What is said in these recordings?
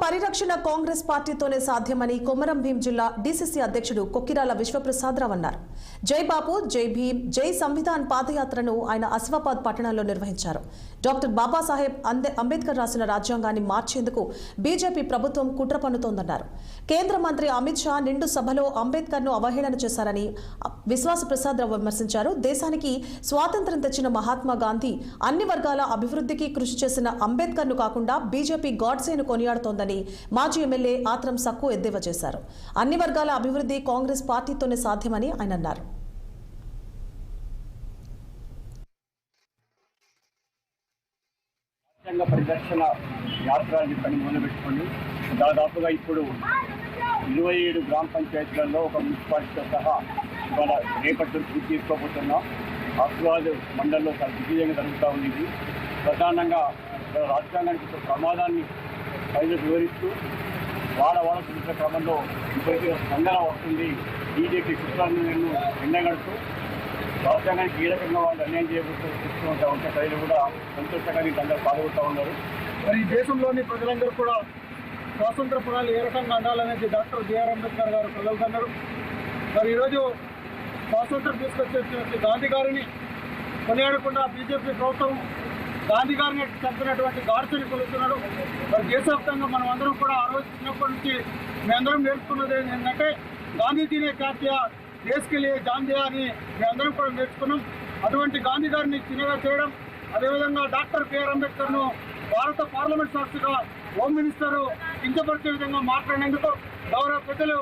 పరిరక్షణ కాంగ్రెస్ పార్టీతోనే సాధ్యమని కొమరం భీం జిల్లా డీసీసీ అధ్యక్షుడు కొక్కిరాల విశ్వప్రసాదరావు అన్నారు. జై బాపు జై భీం జై సంవిధాన్ పాదయాత్రను ఆయన ఆసిఫాబాద్ పట్టణంలో నిర్వహించారు. డాక్టర్ బాబాసాహెబ్ అంబేద్కర్ రాసిన రాజ్యాంగాన్ని మార్చేందుకు బీజేపీ ప్రభుత్వం కుట్ర పన్నుతోందన్నారు. కేంద్ర మంత్రి అమిత్ షా నిండు సభలో అంబేద్కర్ను అవహేళన చేశారని విశ్వాస ప్రసాదరావు విమర్శించారు. దేశానికి స్వాతంత్ర్యం తెచ్చిన మహాత్మా గాంధీ అన్ని వర్గాల అభివృద్ధికి కృషి చేసిన అంబేద్కర్ను కాకుండా బీజేపీ గాడ్సేను కొనియాడుతోందని మాజీ ఎమ్మెల్యే ఆత్రం సక్కు ఎద్దేవా చేశారు. అన్ని వర్గాల అభివృద్ధి కాంగ్రెస్ పార్టీతోనే సాధ్యమని ఆయన అన్నారు. పరిరక్షణ యాత్రని పని మొదలుపెట్టుకొని దాదాపుగా ఇప్పుడు 27 గ్రామ పంచాయతీలలో ఒక మున్సిపాలిటీతో సహా ఇవాళ రేపటి పూర్తి తీసుకోబోతున్నాం. ఆసిఫాబాద్ మండలంలో చాలా దిగ్విజయంగా జరుగుతూ ఉంది. ప్రధానంగా రాజ్యాంగానికి ప్రమాదాన్ని ప్రజలకు వివరిస్తూ వాళ్ళ చూసిన క్రమంలో ఇప్పటికీ స్పందన వస్తుంది. బీజేపీ కుట్రలను ఎండగడుతూ రాజ్యాంగానికి ఏ రకంగా వాళ్ళు అన్యాయం చేయబోతూ చూస్తూ ఉంటే ప్రజలు కూడా సంతోషంగా అందరూ పాల్గొంటూ ఉన్నారు. మరి ఈ దేశంలోని ప్రజలందరూ కూడా స్వాతంత్ర ఫలాలు ఏ రకంగా అందాలనేది డాక్టర్ బిఆర్ అంబేద్కర్ గారు ప్రజలుతున్నారు. మరి ఈరోజు స్వాతంత్రం తీసుకొచ్చేటువంటి గాంధీ గారిని కొనియాడకుండా బీజేపీ ప్రభుత్వం గాంధీ గారిని చంపినటువంటి గాడ్సేని కొలుస్తున్నాడు. మరి దేశవ్యాప్తంగా మనం అందరం కూడా ఆ రోజు చిన్నప్పటి నుంచి మేమందరం నేర్చుకున్నది ఏంటంటే గాంధీజీనే క్యాప్యా దేశకి లియే జాన్ దియా అని మేమందరం కూడా నేర్చుకున్నాం. అటువంటి గాంధీ గారిని చిన్నగా చేయడం, అదేవిధంగా డాక్టర్ బిఆర్ అంబేద్కర్ను భారత పార్లమెంట్ సాక్షిగా హోమ్ మినిస్టర్ కించపరిచే విధంగా మాట్లాడినందుకు గౌరవ ప్రజలు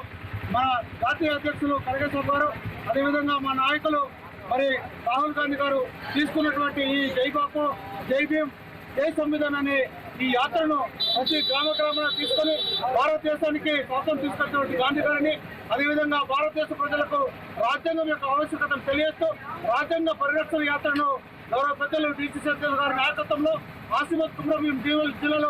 మన జాతీయ అధ్యక్షులు ఖర్గే గారు, అదేవిధంగా మా నాయకులు మరి రాహుల్ గాంధీ గారు తీసుకున్నటువంటి ఈ జై బాపు జై భీం జై సంవిధాన్ అనే ఈ యాత్రను ప్రతి గ్రామంలో తీసుకొని భారతదేశానికి స్వాతంత్రం తీసుకొచ్చినటువంటి గాంధీ గారిని, అదేవిధంగా భారతదేశ ప్రజలకు రాజ్యాంగం యొక్క ఆవశ్యకతను తెలియజేస్తూ రాజ్యాంగ పరిరక్షణ యాత్రను గౌరవ ప్రజలు డీసీసీ గారి నాయకత్వంలో ఆసిఫాబాద్ కొమరం భీం జిల్లాలో